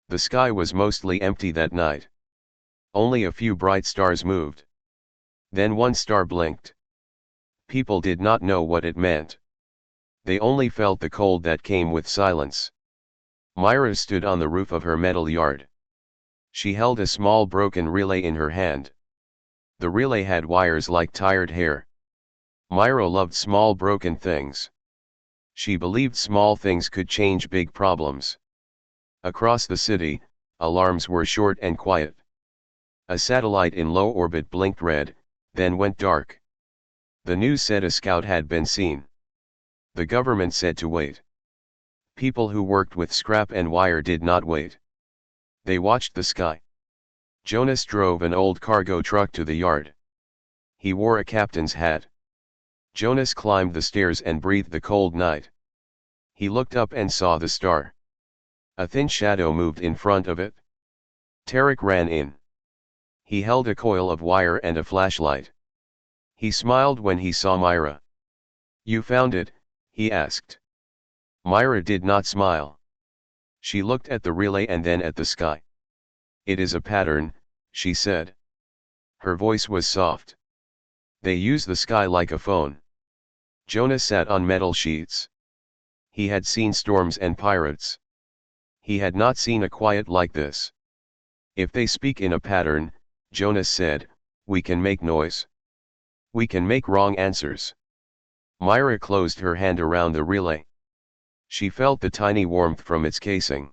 The sky was mostly empty that night. Only a few bright stars moved. Then one star blinked. People did not know what it meant. They only felt the cold that came with silence. Myra stood on the roof of her metal yard. She held a small broken relay in her hand. The relay had wires like tired hair. Myra loved small broken things. She believed small things could change big problems. Across the city, alarms were short and quiet. A satellite in low orbit blinked red, then went dark. The news said a scout had been seen. The government said to wait. People who worked with scrap and wire did not wait. They watched the sky. Jonas drove an old cargo truck to the yard. He wore a captain's hat. Jonas climbed the stairs and breathed the cold night. He looked up and saw the star. A thin shadow moved in front of it. Tarek ran in. He held a coil of wire and a flashlight. He smiled when he saw Myra. "You found it?" he asked. Myra did not smile. She looked at the relay and then at the sky. "It is a pattern," she said. Her voice was soft. "They use the sky like a phone." Jonas sat on metal sheets. He had seen storms and pirates. He had not seen a quiet like this. "If they speak in a pattern," Jonas said, "we can make noise. We can make wrong answers." Myra closed her hand around the relay. She felt the tiny warmth from its casing.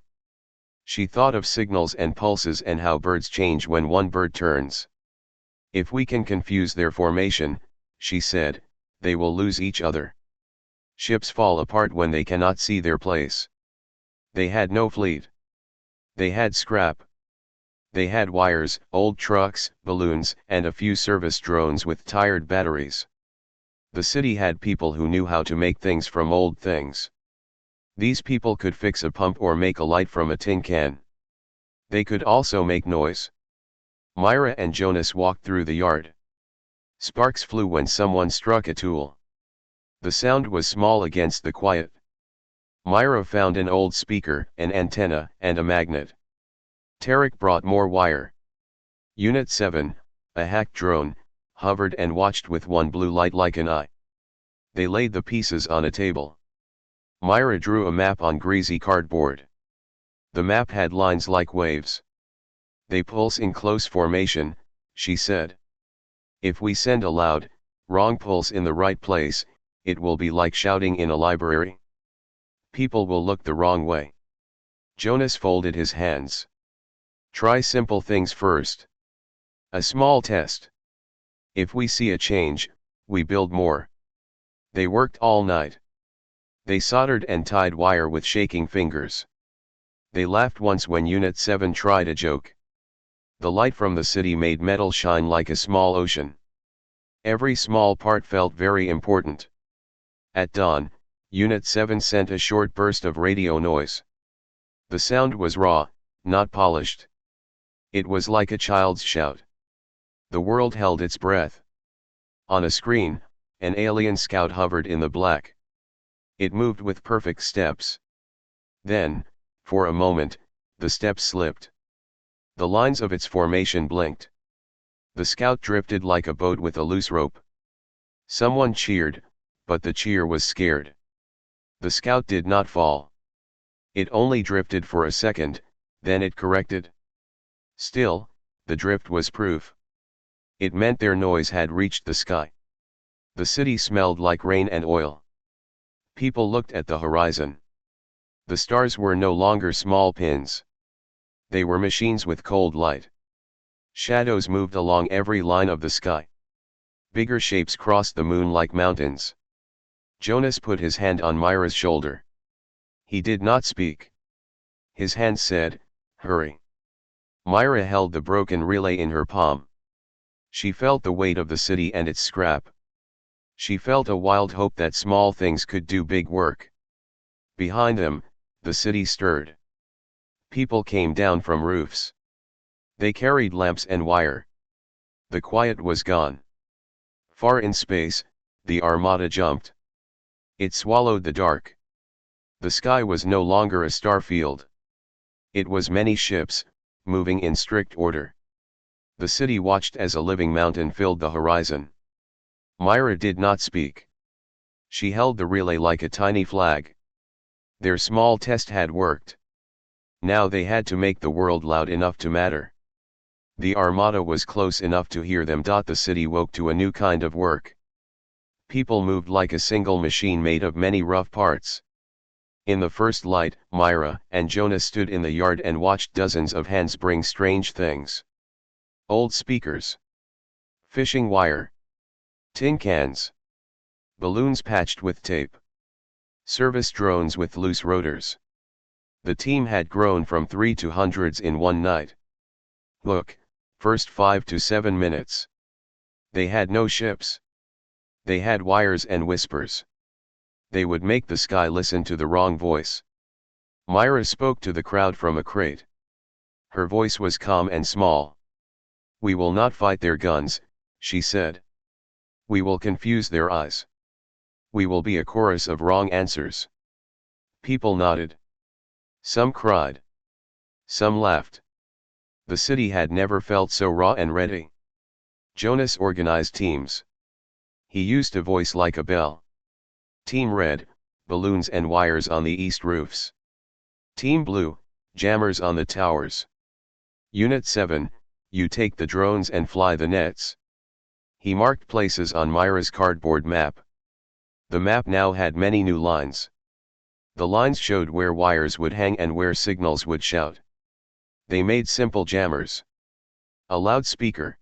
She thought of signals and pulses and how birds change when one bird turns. "If we can confuse their formation," she said, "they will lose each other. Ships fall apart when they cannot see their place." They had no fleet. They had scrap. They had wires, old trucks, balloons, and a few service drones with tired batteries. The city had people who knew how to make things from old things. These people could fix a pump or make a light from a tin can. They could also make noise. Myra and Jonas walked through the yard. Sparks flew when someone struck a tool. The sound was small against the quiet. Myra found an old speaker, an antenna, and a magnet. Tarek brought more wire. Unit 7, a hacked drone, hovered and watched with one blue light like an eye. They laid the pieces on a table. Myra drew a map on greasy cardboard. The map had lines like waves. "They pulse in close formation," she said. "If we send a loud, wrong pulse in the right place, it will be like shouting in a library. People will look the wrong way." Jonas folded his hands. "Try simple things first. A small test. If we see a change, we build more." They worked all night. They soldered and tied wire with shaking fingers. They laughed once when Unit 7 tried a joke. The light from the city made metal shine like a small ocean. Every small part felt very important. At dawn, Unit 7 sent a short burst of radio noise. The sound was raw, not polished. It was like a child's shout. The world held its breath. On a screen, an alien scout hovered in the black. It moved with perfect steps. Then, for a moment, the steps slipped. The lines of its formation blinked. The scout drifted like a boat with a loose rope. Someone cheered, but the cheer was scared. The scout did not fall. It only drifted for a second, then it corrected. Still, the drift was proof. It meant their noise had reached the sky. The city smelled like rain and oil. People looked at the horizon. The stars were no longer small pins. They were machines with cold light. Shadows moved along every line of the sky. Bigger shapes crossed the moon like mountains. Jonas put his hand on Myra's shoulder. He did not speak. His hand said, "Hurry." Myra held the broken relay in her palm. She felt the weight of the city and its scrap. She felt a wild hope that small things could do big work. Behind them, the city stirred. People came down from roofs. They carried lamps and wire. The quiet was gone. Far in space, the Armada jumped. It swallowed the dark. The sky was no longer a star field. It was many ships, moving in strict order. The city watched as a living mountain filled the horizon. Myra did not speak. She held the relay like a tiny flag. Their small test had worked. Now they had to make the world loud enough to matter. The Armada was close enough to hear them. The city woke to a new kind of work. People moved like a single machine made of many rough parts. In the first light, Myra and Jonas stood in the yard and watched dozens of hands bring strange things. Old speakers, fishing wire, tin cans, balloons patched with tape, service drones with loose rotors. The team had grown from 3 to hundreds in one night. Look, first 5 to 7 minutes. They had no ships. They had wires and whispers. They would make the sky listen to the wrong voice. Myra spoke to the crowd from a crate. Her voice was calm and small. "We will not fight their guns," she said. "We will confuse their eyes. We will be a chorus of wrong answers." People nodded. Some cried. Some laughed. The city had never felt so raw and ready. Jonas organized teams. He used a voice like a bell. Team Red, balloons and wires on the east roofs. Team Blue, jammers on the towers. Unit 7, you take the drones and fly the nets. He marked places on Myra's cardboard map. The map now had many new lines. The lines showed where wires would hang and where signals would shout. They made simple jammers. A loudspeaker.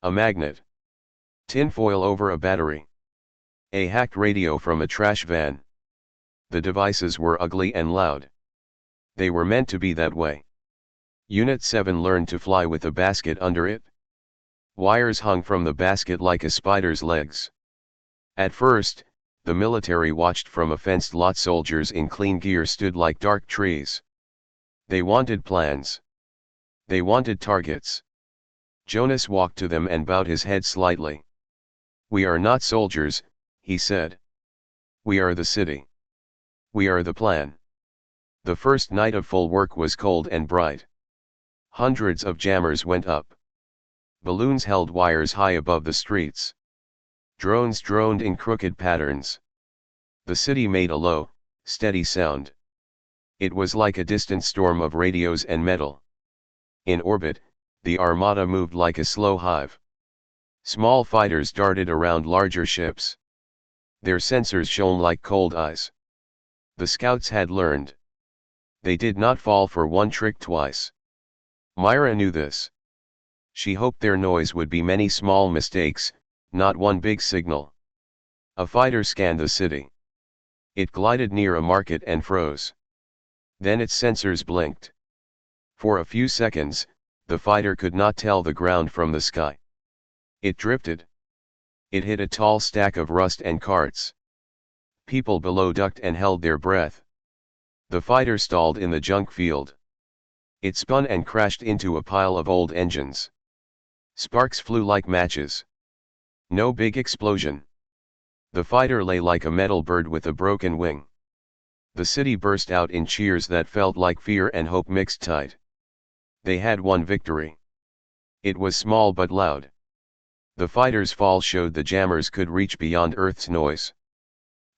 A magnet. Tinfoil over a battery. A hacked radio from a trash van. The devices were ugly and loud. They were meant to be that way. Unit 7 learned to fly with a basket under it. Wires hung from the basket like a spider's legs. At first, the military watched from a fenced lot. Soldiers in clean gear stood like dark trees. They wanted plans. They wanted targets. Jonas walked to them and bowed his head slightly. "We are not soldiers," he said. "We are the city. We are the plan." The first night of full work was cold and bright. Hundreds of jammers went up. Balloons held wires high above the streets. Drones droned in crooked patterns. The city made a low, steady sound. It was like a distant storm of radios and metal. In orbit, the Armada moved like a slow hive. Small fighters darted around larger ships. Their sensors shone like cold eyes. The scouts had learned. They did not fall for one trick twice. Myra knew this. She hoped their noise would be many small mistakes, not one big signal. A fighter scanned the city. It glided near a market and froze. Then its sensors blinked. For a few seconds, the fighter could not tell the ground from the sky. It drifted. It hit a tall stack of rust and carts. People below ducked and held their breath. The fighter stalled in the junk field. It spun and crashed into a pile of old engines. Sparks flew like matches. No big explosion. The fighter lay like a metal bird with a broken wing. The city burst out in cheers that felt like fear and hope mixed tight. They had won victory. It was small but loud. The fighter's fall showed the jammers could reach beyond Earth's noise.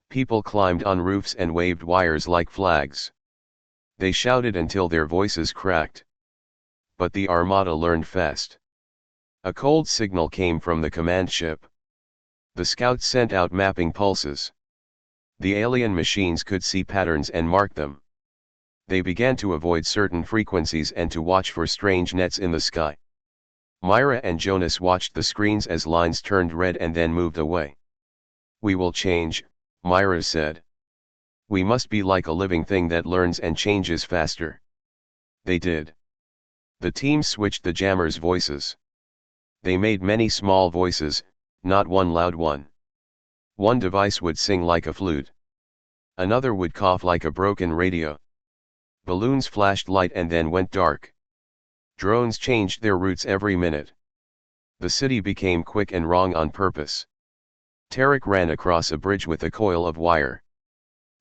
People climbed on roofs and waved wires like flags. They shouted until their voices cracked. But the Armada learned fast. A cold signal came from the command ship. The scouts sent out mapping pulses. The alien machines could see patterns and mark them. They began to avoid certain frequencies and to watch for strange nets in the sky. Myra and Jonas watched the screens as lines turned red and then moved away. "We will change," Myra said. "We must be like a living thing that learns and changes faster." They did. The team switched the jammers' voices. They made many small voices, not one loud one. One device would sing like a flute. Another would cough like a broken radio. Balloons flashed light and then went dark. Drones changed their routes every minute. The city became quick and wrong on purpose. Tarek ran across a bridge with a coil of wire.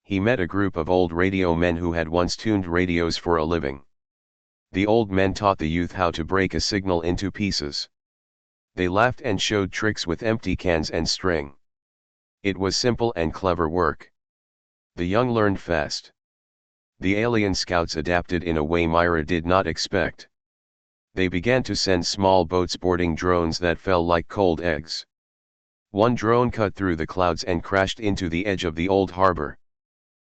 He met a group of old radio men who had once tuned radios for a living. The old men taught the youth how to break a signal into pieces. They laughed and showed tricks with empty cans and string. It was simple and clever work. The young learned fast. The alien scouts adapted in a way Myra did not expect. They began to send small boats boarding drones that fell like cold eggs. One drone cut through the clouds and crashed into the edge of the old harbor.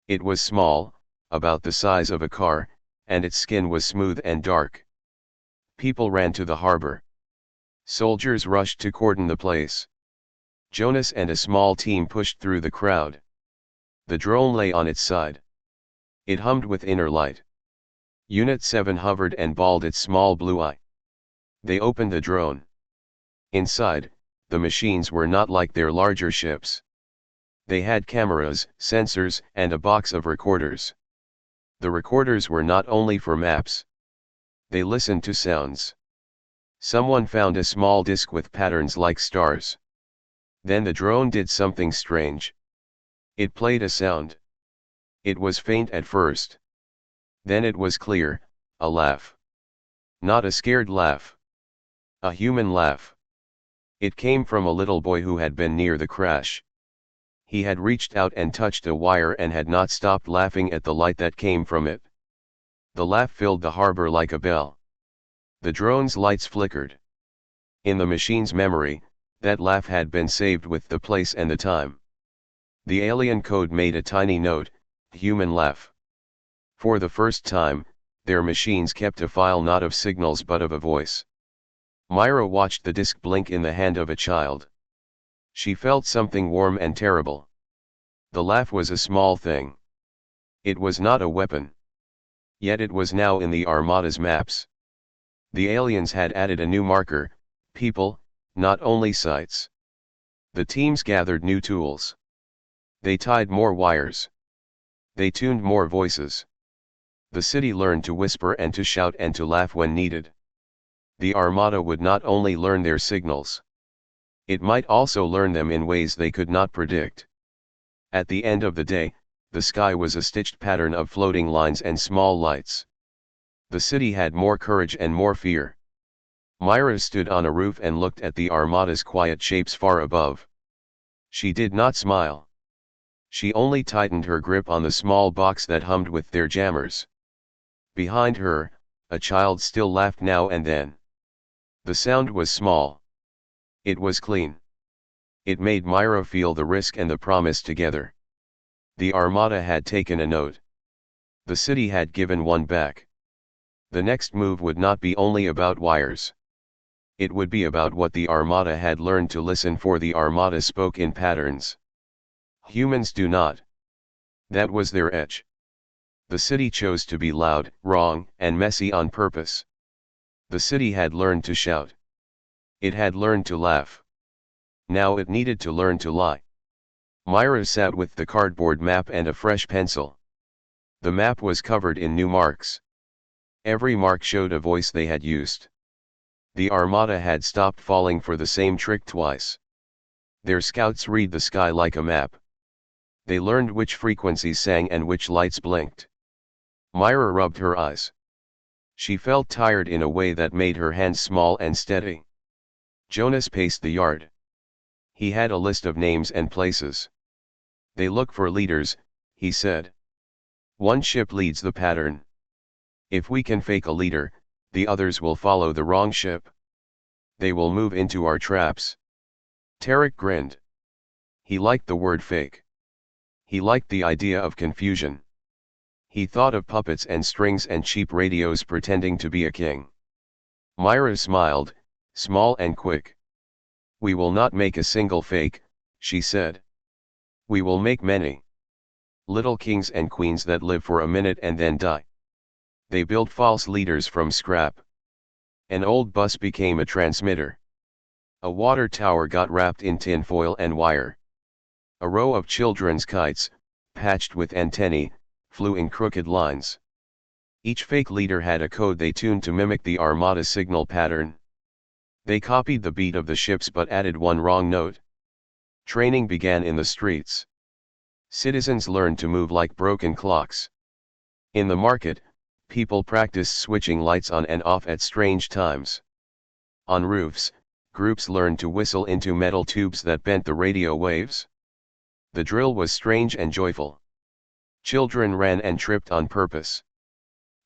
It was small, about the size of a car, and its skin was smooth and dark. People ran to the harbor. Soldiers rushed to cordon the place. Jonas and a small team pushed through the crowd. The drone lay on its side. It hummed with inner light. Unit 7 hovered and bawled its small blue eye. They opened the drone. Inside, the machines were not like their larger ships. They had cameras, sensors, and a box of recorders. The recorders were not only for maps. They listened to sounds. Someone found a small disc with patterns like stars. Then the drone did something strange. It played a sound. It was faint at first. Then it was clear, a laugh. Not a scared laugh. A human laugh. It came from a little boy who had been near the crash. He had reached out and touched a wire and had not stopped laughing at the light that came from it. The laugh filled the harbor like a bell. The drone's lights flickered. In the machine's memory, that laugh had been saved with the place and the time. The alien code made a tiny note, human laugh. For the first time, their machines kept a file not of signals but of a voice. Myra watched the disc blink in the hand of a child. She felt something warm and terrible. The laugh was a small thing. It was not a weapon. Yet it was now in the Armada's maps. The aliens had added a new marker, people, not only sites. The teams gathered new tools. They tied more wires. They tuned more voices. The city learned to whisper and to shout and to laugh when needed. The Armada would not only learn their signals. It might also learn them in ways they could not predict. At the end of the day, the sky was a stitched pattern of floating lines and small lights. The city had more courage and more fear. Myra stood on a roof and looked at the Armada's quiet shapes far above. She did not smile. She only tightened her grip on the small box that hummed with their jammers. Behind her, a child still laughed now and then. The sound was small. It was clean. It made Myra feel the risk and the promise together. The Armada had taken a note. The city had given one back. The next move would not be only about wires. It would be about what the Armada had learned to listen for. The Armada spoke in patterns. Humans do not. That was their edge. The city chose to be loud, wrong, and messy on purpose. The city had learned to shout. It had learned to laugh. Now it needed to learn to lie. Myra sat with the cardboard map and a fresh pencil. The map was covered in new marks. Every mark showed a voice they had used. The Armada had stopped falling for the same trick twice. Their scouts read the sky like a map. They learned which frequencies sang and which lights blinked. Myra rubbed her eyes. She felt tired in a way that made her hands small and steady. Jonas paced the yard. He had a list of names and places. They look for leaders, he said. One ship leads the pattern. If we can fake a leader, the others will follow the wrong ship. They will move into our traps. Tarek grinned. He liked the word fake. He liked the idea of confusion. He thought of puppets and strings and cheap radios pretending to be a king. Myra smiled, small and quick. We will not make a single fake, she said. We will make many. Little kings and queens that live for a minute and then die. They built false leaders from scrap. An old bus became a transmitter. A water tower got wrapped in tin foil and wire. A row of children's kites, patched with antennae, flew in crooked lines. Each fake leader had a code they tuned to mimic the Armada signal pattern. They copied the beat of the ships but added one wrong note. Training began in the streets. Citizens learned to move like broken clocks. In the market, People practiced switching lights on and off at strange times. On roofs, groups learned to whistle into metal tubes that bent the radio waves. The drill was strange and joyful. Children ran and tripped on purpose.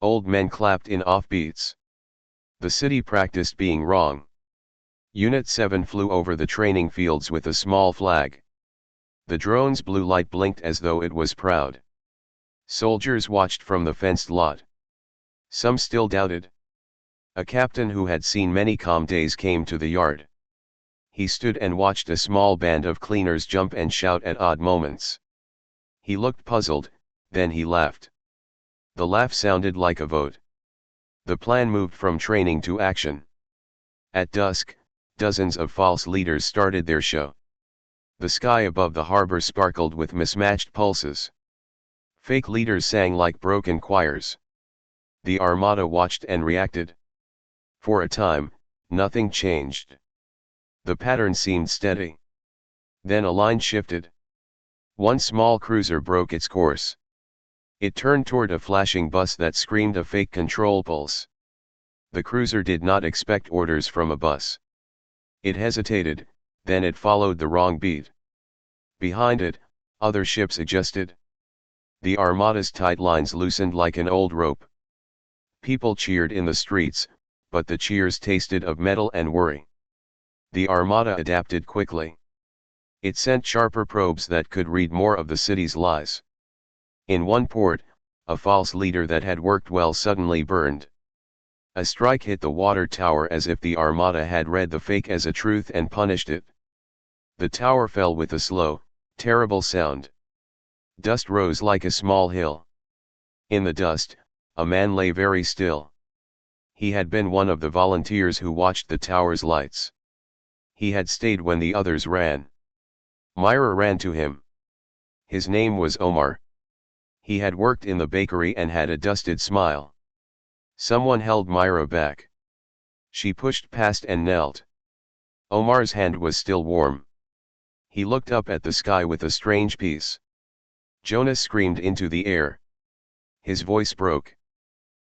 Old men clapped in offbeats. The city practiced being wrong. Unit 7 flew over the training fields with a small flag. The drone's blue light blinked as though it was proud. Soldiers watched from the fenced lot. Some still doubted. A captain who had seen many calm days came to the yard. He stood and watched a small band of cleaners jump and shout at odd moments. He looked puzzled, then he laughed. The laugh sounded like a vote. The plan moved from training to action. At dusk, dozens of false leaders started their show. The sky above the harbor sparkled with mismatched pulses. Fake leaders sang like broken choirs. The Armada watched and reacted. For a time, nothing changed. The pattern seemed steady. Then a line shifted. One small cruiser broke its course. It turned toward a flashing bus that screamed a fake control pulse. The cruiser did not expect orders from a bus. It hesitated, then it followed the wrong beat. Behind it, other ships adjusted. The Armada's tight lines loosened like an old rope. People cheered in the streets, but the cheers tasted of metal and worry. The Armada adapted quickly. It sent sharper probes that could read more of the city's lies. In one port, a false leader that had worked well suddenly burned. A strike hit the water tower as if the Armada had read the fake as a truth and punished it. The tower fell with a slow, terrible sound. Dust rose like a small hill. In the dust, a man lay very still. He had been one of the volunteers who watched the tower's lights. He had stayed when the others ran. Myra ran to him. His name was Omar. He had worked in the bakery and had a dusted smile. Someone held Myra back. She pushed past and knelt. Omar's hand was still warm. He looked up at the sky with a strange peace. Jonas screamed into the air. His voice broke.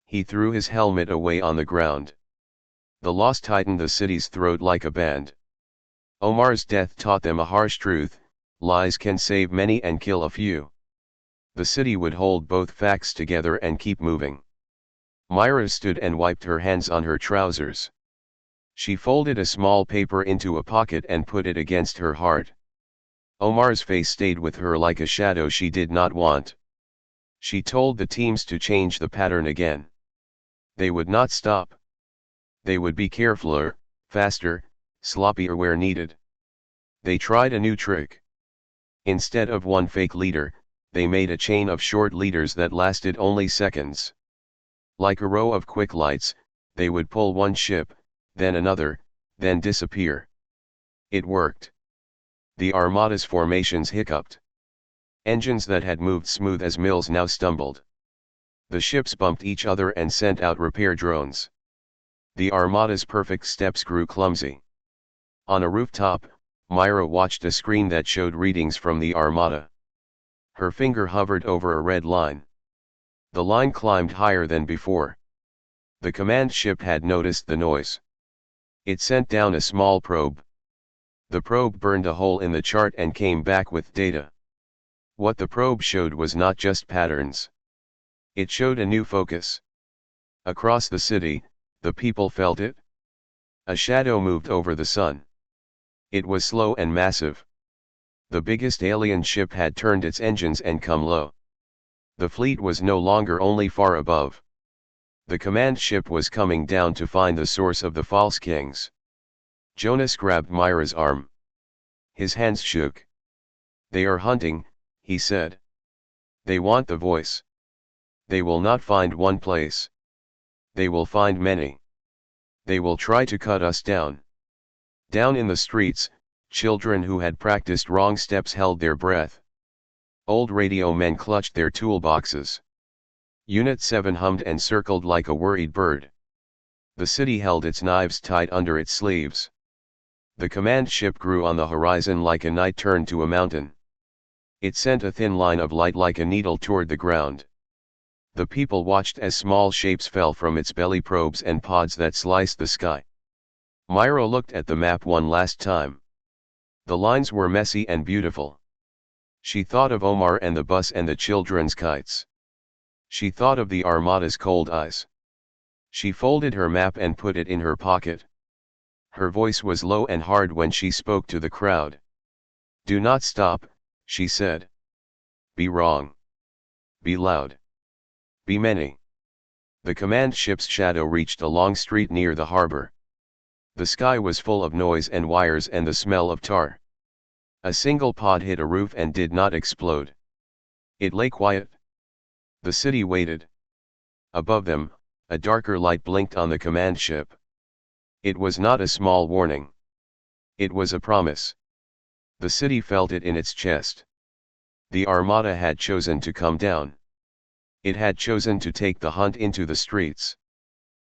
He threw his helmet away on the ground. The loss tightened the city's throat like a band. Omar's death taught them a harsh truth: lies can save many and kill a few. The city would hold both facts together and keep moving. Myra stood and wiped her hands on her trousers. She folded a small paper into a pocket and put it against her heart. Omar's face stayed with her like a shadow she did not want. She told the teams to change the pattern again. They would not stop. They would be carefuler, faster, sloppier where needed. They tried a new trick. Instead of one fake leader, they made a chain of short leaders that lasted only seconds. Like a row of quick lights, they would pull one ship, then another, then disappear. It worked. The Armada's formations hiccuped. Engines that had moved smooth as mills now stumbled. The ships bumped each other and sent out repair drones. The Armada's perfect steps grew clumsy. On a rooftop, Myra watched a screen that showed readings from the Armada. Her finger hovered over a red line. The line climbed higher than before. The command ship had noticed the noise. It sent down a small probe. The probe burned a hole in the chart and came back with data. What the probe showed was not just patterns. It showed a new focus. Across the city, the people felt it. A shadow moved over the sun. It was slow and massive. The biggest alien ship had turned its engines and come low. The fleet was no longer only far above. The command ship was coming down to find the source of the false kings. Jonas grabbed Myra's arm. His hands shook. "They are hunting," he said. "They want the voice. They will not find one place. They will find many. They will try to cut us down." Down in the streets, children who had practiced wrong steps held their breath. Old radio men clutched their toolboxes. Unit 7 hummed and circled like a worried bird. The city held its knives tight under its sleeves. The command ship grew on the horizon like a night turned to a mountain. It sent a thin line of light like a needle toward the ground. The people watched as small shapes fell from its belly, probes and pods that sliced the sky. Myra looked at the map one last time. The lines were messy and beautiful. She thought of Omar and the bus and the children's kites. She thought of the Armada's cold eyes. She folded her map and put it in her pocket. Her voice was low and hard when she spoke to the crowd. "Do not stop," she said. "Be wrong. Be loud. Be many." The command ship's shadow reached a long street near the harbor. The sky was full of noise and wires and the smell of tar. A single pod hit a roof and did not explode. It lay quiet. The city waited. Above them, a darker light blinked on the command ship. It was not a small warning. It was a promise. The city felt it in its chest. The Armada had chosen to come down. It had chosen to take the hunt into the streets.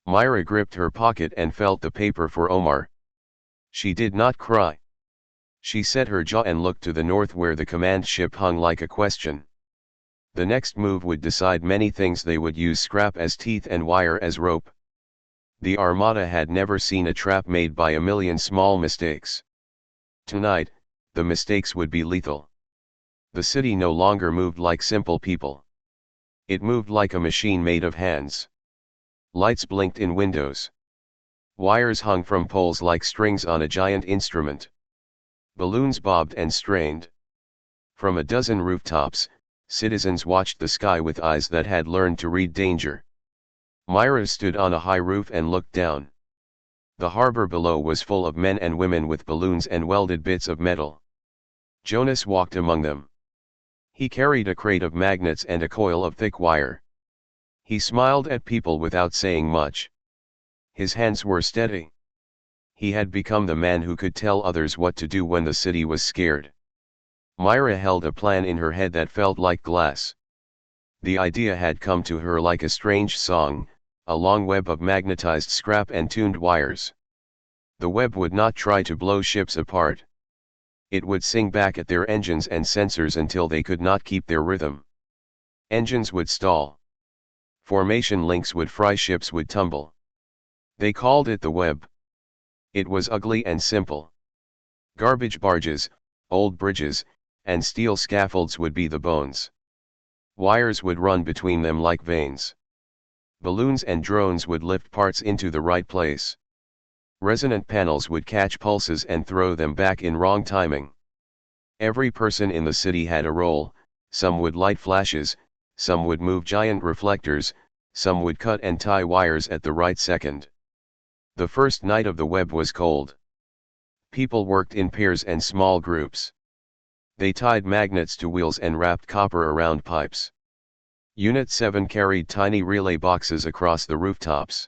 Myra gripped her pocket and felt the paper for Omar. She did not cry. She set her jaw and looked to the north where the command ship hung like a question. The next move would decide many things. They would use scrap as teeth and wire as rope. The Armada had never seen a trap made by a million small mistakes. Tonight, the mistakes would be lethal. The city no longer moved like simple people. It moved like a machine made of hands. Lights blinked in windows. Wires hung from poles like strings on a giant instrument. Balloons bobbed and strained. From a dozen rooftops, citizens watched the sky with eyes that had learned to read danger. Myra stood on a high roof and looked down. The harbor below was full of men and women with balloons and welded bits of metal. Jonas walked among them. He carried a crate of magnets and a coil of thick wire. He smiled at people without saying much. His hands were steady. He had become the man who could tell others what to do when the city was scared. Myra held a plan in her head that felt like glass. The idea had come to her like a strange song, a long web of magnetized scrap and tuned wires. The web would not try to blow ships apart. It would sing back at their engines and sensors until they could not keep their rhythm. Engines would stall. Formation links would fry, ships would tumble. They called it the web. It was ugly and simple. Garbage barges, old bridges, and steel scaffolds would be the bones. Wires would run between them like veins. Balloons and drones would lift parts into the right place. Resonant panels would catch pulses and throw them back in wrong timing. Every person in the city had a role. Some would light flashes, some would move giant reflectors, some would cut and tie wires at the right second. The first night of the web was cold. People worked in pairs and small groups. They tied magnets to wheels and wrapped copper around pipes. Unit 7 carried tiny relay boxes across the rooftops.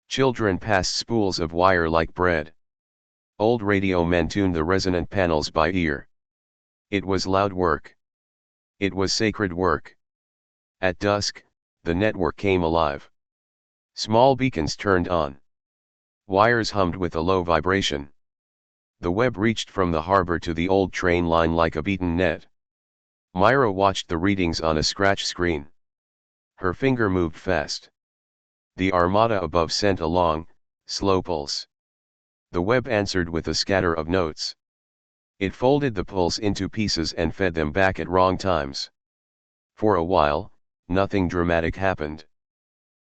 Children passed spools of wire like bread. Old radio men tuned the resonant panels by ear. It was loud work. It was sacred work. At dusk, the network came alive. Small beacons turned on. Wires hummed with a low vibration. The web reached from the harbor to the old train line like a beaten net. Myra watched the readings on a scratch screen. Her finger moved fast. The Armada above sent a long, slow pulse. The web answered with a scatter of notes. It folded the pulse into pieces and fed them back at wrong times. For a while, nothing dramatic happened.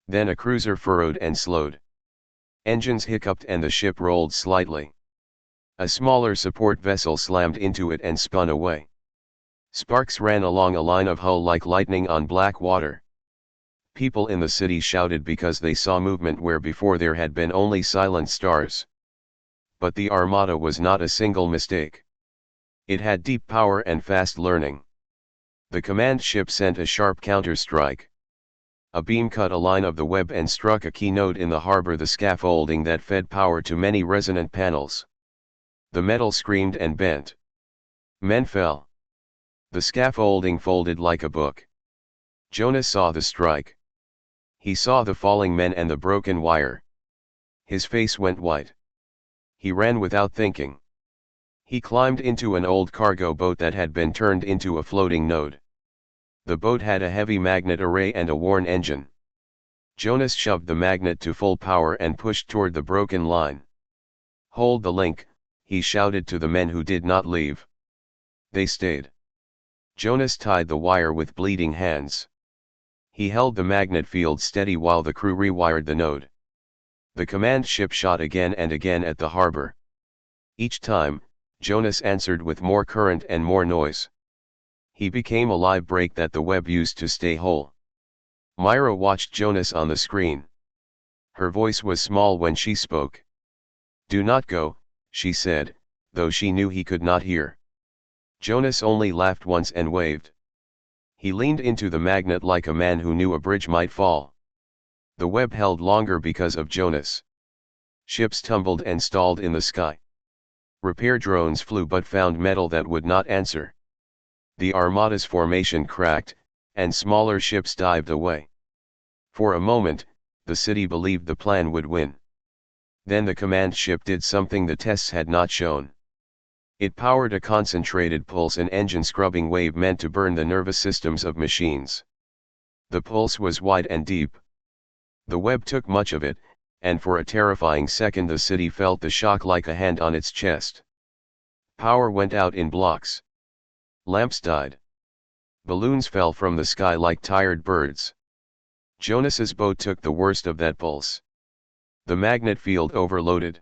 Then a cruiser furrowed and slowed. Engines hiccuped and the ship rolled slightly. A smaller support vessel slammed into it and spun away. Sparks ran along a line of hull like lightning on black water. People in the city shouted because they saw movement where before there had been only silent stars. But the Armada was not a single mistake. It had deep power and fast learning. The command ship sent a sharp counter-strike. A beam cut a line of the web and struck a key node in the harbor, the scaffolding that fed power to many resonant panels. The metal screamed and bent. Men fell. The scaffolding folded like a book. Jonas saw the strike. He saw the falling men and the broken wire. His face went white. He ran without thinking. He climbed into an old cargo boat that had been turned into a floating node. The boat had a heavy magnet array and a worn engine. Jonas shoved the magnet to full power and pushed toward the broken line. "Hold the link," he shouted to the men who did not leave. They stayed. Jonas tied the wire with bleeding hands. He held the magnet field steady while the crew rewired the node. The command ship shot again and again at the harbor. Each time, Jonas answered with more current and more noise. He became a live break that the web used to stay whole. Myra watched Jonas on the screen. Her voice was small when she spoke. "Do not go," she said, though she knew he could not hear. Jonas only laughed once and waved. He leaned into the magnet like a man who knew a bridge might fall. The web held longer because of Jonas. Ships tumbled and stalled in the sky. Repair drones flew but found metal that would not answer. The Armada's formation cracked, and smaller ships dived away. For a moment, the city believed the plan would win. Then the command ship did something the tests had not shown. It powered a concentrated pulse, an engine scrubbing wave meant to burn the nervous systems of machines. The pulse was wide and deep. The web took much of it, and for a terrifying second the city felt the shock like a hand on its chest. Power went out in blocks. Lamps died. Balloons fell from the sky like tired birds. Jonas's boat took the worst of that pulse. The magnet field overloaded.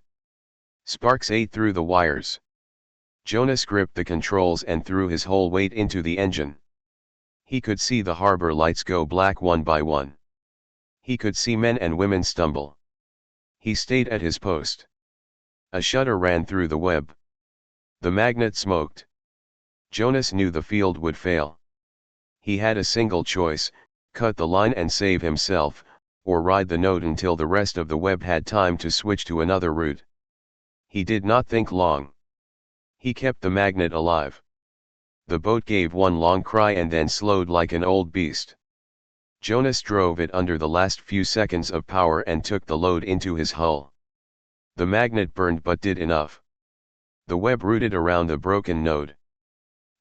Sparks ate through the wires. Jonas gripped the controls and threw his whole weight into the engine. He could see the harbor lights go black one by one. He could see men and women stumble. He stayed at his post. A shudder ran through the web. The magnet smoked. Jonas knew the field would fail. He had a single choice: cut the line and save himself, or ride the node until the rest of the web had time to switch to another route. He did not think long. He kept the magnet alive. The boat gave one long cry and then slowed like an old beast. Jonas drove it under the last few seconds of power and took the load into his hull. The magnet burned but did enough. The web rooted around the broken node.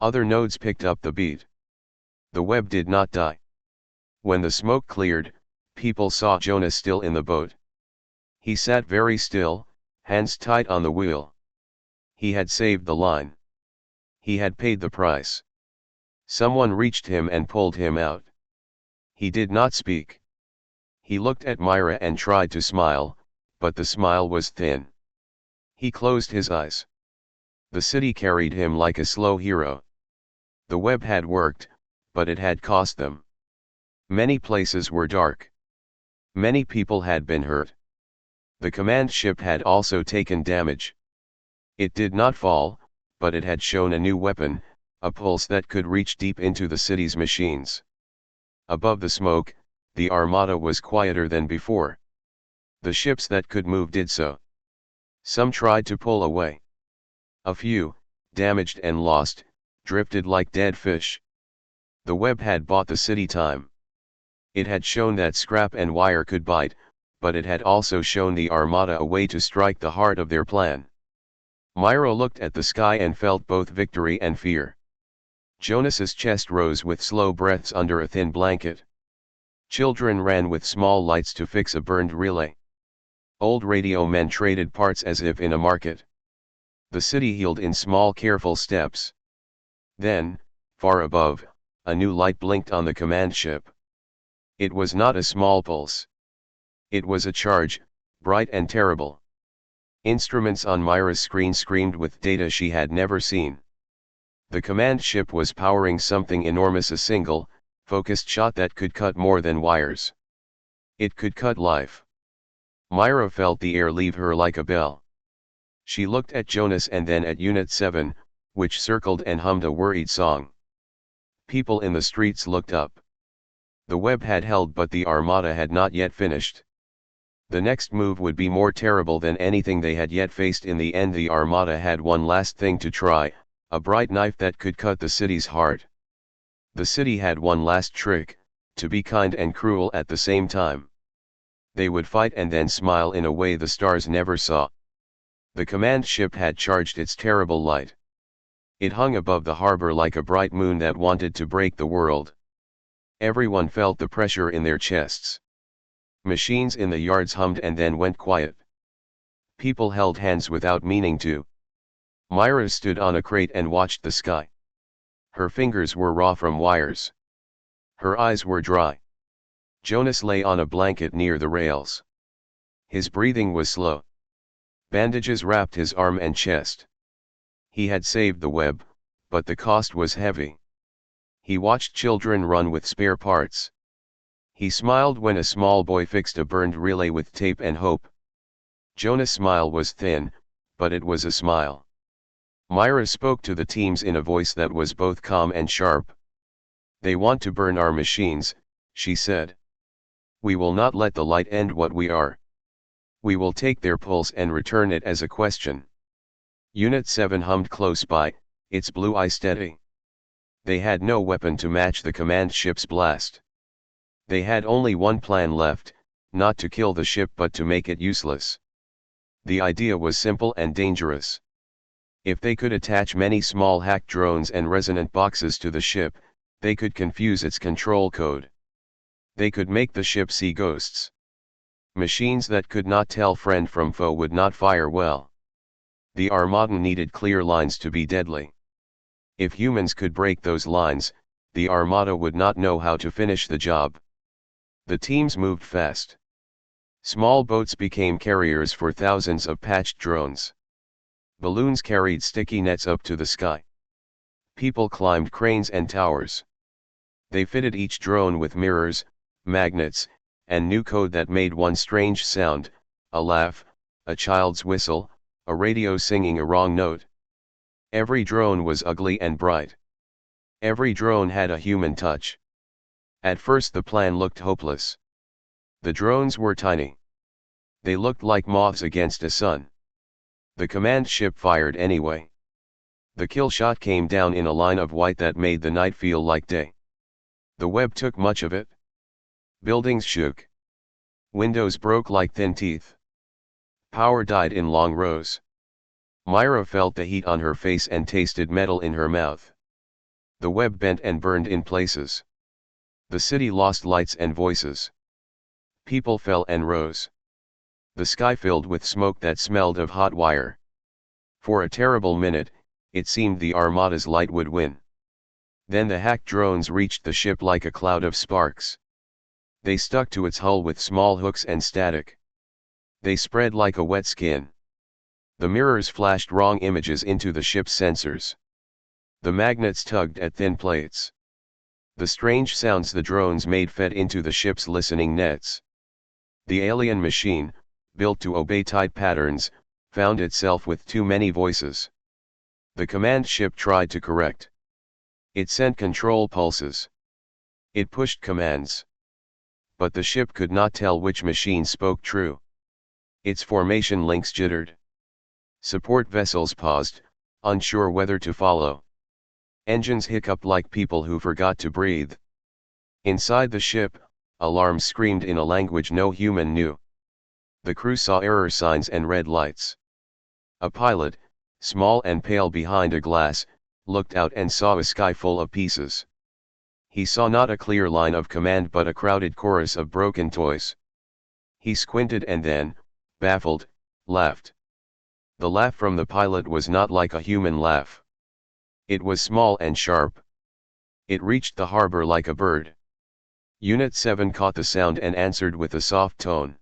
Other nodes picked up the beat. The web did not die. When the smoke cleared, people saw Jonas still in the boat. He sat very still, hands tight on the wheel. He had saved the line. He had paid the price. Someone reached him and pulled him out. He did not speak. He looked at Myra and tried to smile, but the smile was thin. He closed his eyes. The city carried him like a slow hero. The web had worked, but it had cost them. Many places were dark. Many people had been hurt. The command ship had also taken damage. It did not fall, but it had shown a new weapon, a pulse that could reach deep into the city's machines. Above the smoke, the Armada was quieter than before. The ships that could move did so. Some tried to pull away. A few, damaged and lost, drifted like dead fish. The web had bought the city time. It had shown that scrap and wire could bite, but it had also shown the Armada a way to strike the heart of their plan. Myra looked at the sky and felt both victory and fear. Jonas's chest rose with slow breaths under a thin blanket. Children ran with small lights to fix a burned relay. Old radio men traded parts as if in a market. The city healed in small careful steps. Then, far above, a new light blinked on the command ship. It was not a small pulse. It was a charge, bright and terrible. Instruments on Myra's screen screamed with data she had never seen. The command ship was powering something enormous, a single, focused shot that could cut more than wires. It could cut life. Myra felt the air leave her like a bell. She looked at Jonas and then at Unit 7, which circled and hummed a worried song. People in the streets looked up. The web had held, but the Armada had not yet finished. The next move would be more terrible than anything they had yet faced. In the end, the Armada had one last thing to try, a bright knife that could cut the city's heart. The city had one last trick, to be kind and cruel at the same time. They would fight and then smile in a way the stars never saw. The command ship had charged its terrible light. It hung above the harbor like a bright moon that wanted to break the world. Everyone felt the pressure in their chests. Machines in the yards hummed and then went quiet. People held hands without meaning to. Myra stood on a crate and watched the sky. Her fingers were raw from wires. Her eyes were dry. Jonas lay on a blanket near the rails. His breathing was slow. Bandages wrapped his arm and chest. He had saved the web, but the cost was heavy. He watched children run with spare parts. He smiled when a small boy fixed a burned relay with tape and hope. Jonas' smile was thin, but it was a smile. Myra spoke to the teams in a voice that was both calm and sharp. "They want to burn our machines," she said. "We will not let the light end what we are. We will take their pulse and return it as a question." Unit 7 hummed close by, its blue eye steady. They had no weapon to match the command ship's blast. They had only one plan left, not to kill the ship but to make it useless. The idea was simple and dangerous. If they could attach many small hack drones and resonant boxes to the ship, they could confuse its control code. They could make the ship see ghosts. Machines that could not tell friend from foe would not fire well. The Armada needed clear lines to be deadly. If humans could break those lines, the Armada would not know how to finish the job. The teams moved fast. Small boats became carriers for thousands of patched drones. Balloons carried sticky nets up to the sky. People climbed cranes and towers. They fitted each drone with mirrors, magnets, and new code that made one strange sound: a laugh, a child's whistle, a radio singing a wrong note. Every drone was ugly and bright. Every drone had a human touch. At first the plan looked hopeless. The drones were tiny. They looked like moths against a sun. The command ship fired anyway. The kill shot came down in a line of white that made the night feel like day. The web took much of it. Buildings shook. Windows broke like thin teeth. Power died in long rows. Myra felt the heat on her face and tasted metal in her mouth. The web bent and burned in places. The city lost lights and voices. People fell and rose. The sky filled with smoke that smelled of hot wire. For a terrible minute, it seemed the Armada's light would win. Then the hack drones reached the ship like a cloud of sparks. They stuck to its hull with small hooks and static. They spread like a wet skin. The mirrors flashed wrong images into the ship's sensors. The magnets tugged at thin plates. The strange sounds the drones made fed into the ship's listening nets. The alien machine, built to obey tight patterns, found itself with too many voices. The command ship tried to correct. It sent control pulses. It pushed commands. But the ship could not tell which machine spoke true. Its formation links jittered. Support vessels paused, unsure whether to follow. Engines hiccuped like people who forgot to breathe. Inside the ship, alarms screamed in a language no human knew. The crew saw error signs and red lights. A pilot, small and pale behind a glass, looked out and saw a sky full of pieces. He saw not a clear line of command but a crowded chorus of broken toys. He squinted and then, baffled, laughed. The laugh from the pilot was not like a human laugh. It was small and sharp. It reached the harbor like a bird. Unit 7 caught the sound and answered with a soft tone.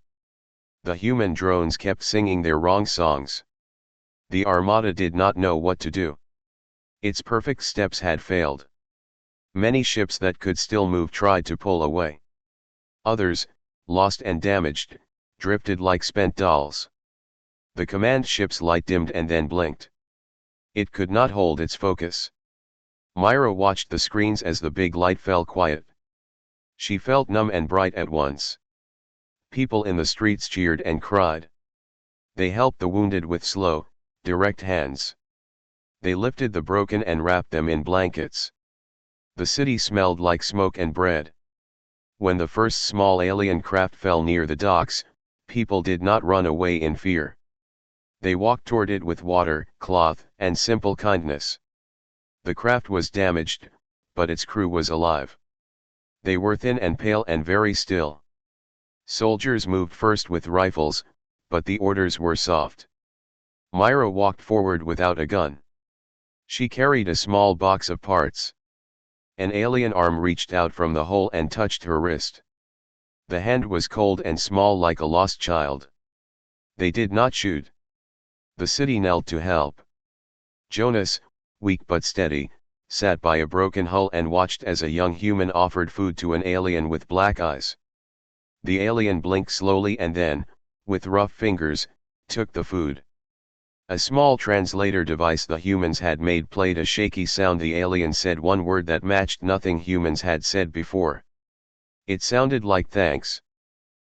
The human drones kept singing their wrong songs. The Armada did not know what to do. Its perfect steps had failed. Many ships that could still move tried to pull away. Others, lost and damaged, drifted like spent dolls. The command ship's light dimmed and then blinked. It could not hold its focus. Myra watched the screens as the big light fell quiet. She felt numb and bright at once. People in the streets cheered and cried. They helped the wounded with slow, direct hands. They lifted the broken and wrapped them in blankets. The city smelled like smoke and bread. When the first small alien craft fell near the docks, people did not run away in fear. They walked toward it with water, cloth, and simple kindness. The craft was damaged, but its crew was alive. They were thin and pale and very still. Soldiers moved first with rifles, but the orders were soft. Myra walked forward without a gun. She carried a small box of parts. An alien arm reached out from the hole and touched her wrist. The hand was cold and small like a lost child. They did not shoot. The city knelt to help. Jonas, weak but steady, sat by a broken hull and watched as a young human offered food to an alien with black eyes. The alien blinked slowly and then, with rough fingers, took the food. A small translator device the humans had made played a shaky sound. The alien said one word that matched nothing humans had said before. It sounded like thanks.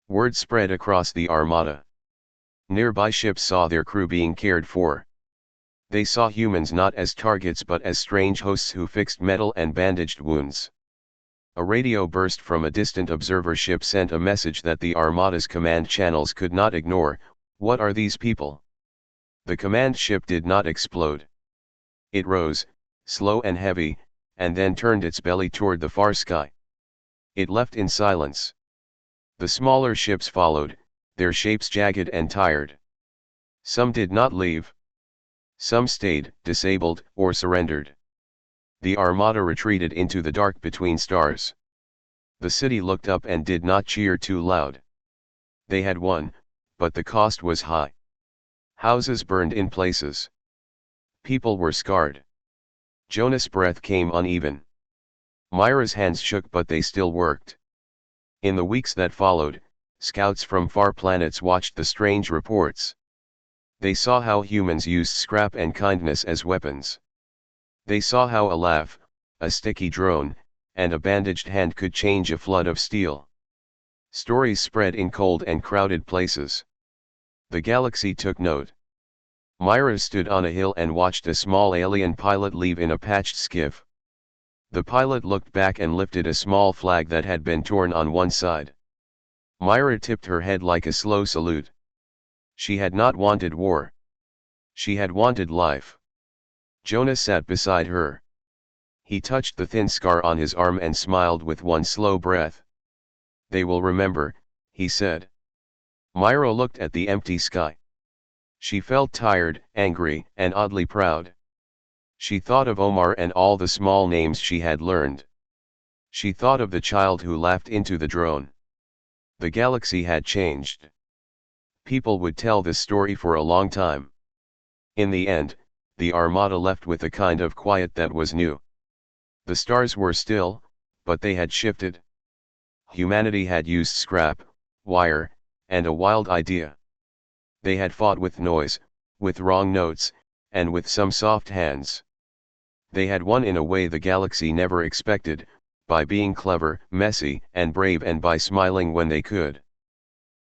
Word spread across the Armada. Nearby ships saw their crew being cared for. They saw humans not as targets but as strange hosts who fixed metal and bandaged wounds. A radio burst from a distant observer ship sent a message that the Armada's command channels could not ignore. What are these people? The command ship did not explode. It rose, slow and heavy, and then turned its belly toward the far sky. It left in silence. The smaller ships followed, their shapes jagged and tired. Some did not leave. Some stayed, disabled, or surrendered. The Armada retreated into the dark between stars. The city looked up and did not cheer too loud. They had won, but the cost was high. Houses burned in places. People were scarred. Jonas' breath came uneven. Myra's hands shook but they still worked. In the weeks that followed, scouts from far planets watched the strange reports. They saw how humans used scrap and kindness as weapons. They saw how a laugh, a sticky drone, and a bandaged hand could change a flood of steel. Stories spread in cold and crowded places. The galaxy took note. Myra stood on a hill and watched a small alien pilot leave in a patched skiff. The pilot looked back and lifted a small flag that had been torn on one side. Myra tipped her head like a slow salute. She had not wanted war. She had wanted life. Jonas sat beside her. He touched the thin scar on his arm and smiled with one slow breath. They will remember, he said. Myra looked at the empty sky. She felt tired, angry, and oddly proud. She thought of Omar and all the small names she had learned. She thought of the child who laughed into the drone. The galaxy had changed. People would tell this story for a long time. In the end, the Armada left with a kind of quiet that was new. The stars were still, but they had shifted. Humanity had used scrap, wire, and a wild idea. They had fought with noise, with wrong notes, and with some soft hands. They had won in a way the galaxy never expected, by being clever, messy, and brave, and by smiling when they could.